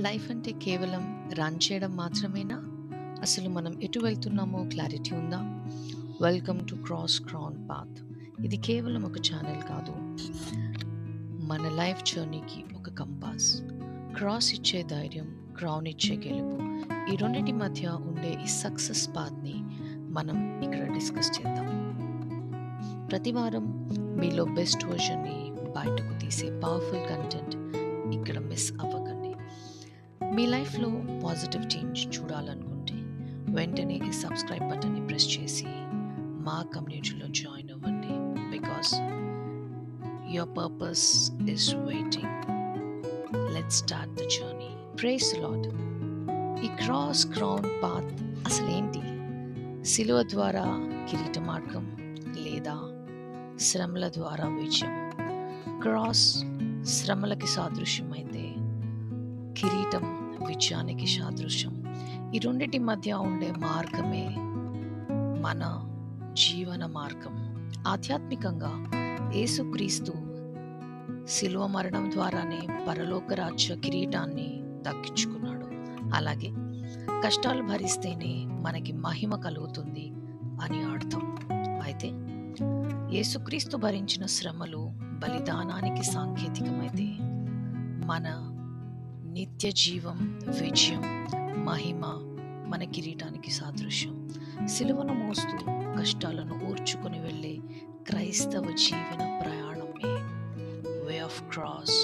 Life అంటే కేవలం run చేయడం మాత్రమేనా? అసలు మనం ఎటు వెళ్తున్నామో క్లారిటీ ఉందా? Welcome to cross crown path. ఇది కేవలం ఒక ఛానల్ కాదు, మన లైఫ్ జర్నీకి ఒక కంపాస్. క్రాస్ ఇచ్చే ధైర్యం, క్రౌన్ ఇచ్చే గెలుపు, ఈ రెండింటి మధ్య ఉండే ఈ సక్సెస్ పాత్ని మనం ఇక్కడ డిస్కస్ చేద్దాం. ప్రతి వారం మీలో బెస్ట్ వర్షన్ని బయటకు తీసే పవర్ఫుల్ కంటెంట్ ఇక్కడ మిస్ అవ్వకండి. మీ లైఫ్లో పాజిటివ్ చేంజ్ చూడాలనుకుంటే వెంటనే ఈ సబ్స్క్రైబ్ బటన్ని ప్రెస్ చేసి మా కమ్యూనిటీలో జాయిన్ అవ్వండి. Because your purpose is waiting. Let's start the journey. Praise the lord. ఈ క్రాస్ క్రౌన్ పాత్ అసలేంటి? సిలువ ద్వారా కిరీట మార్గం లేదా శ్రమల ద్వారా విజయం? క్రాస్ శ్రమలకి సాదృశ్యం అయితే కిరీటం విజయానికి సాదృశ్యం. ఈ రెండింటి మధ్య ఉండే మార్గమే మన జీవన మార్గం. ఆధ్యాత్మికంగా యేసుక్రీస్తు శిలువ మరణం ద్వారానే పరలోక రాజ్య కిరీటాన్ని దక్కించుకున్నాడు. అలాగే కష్టాలు భరిస్తేనే మనకి మహిమ కలుగుతుంది అని అర్థం. అయితే యేసుక్రీస్తు భరించిన శ్రమలు బలిదానానికి సాంకేతికమైతే మన నిత్య జీవం, విజయం, మహిమ మన కిరీటానికి సాదృశ్యం. సిలువను మోస్తూ కష్టాలను ఓర్చుకుని వెళ్ళే క్రైస్తవ జీవన ప్రయాణమే వే ఆఫ్ క్రాస్.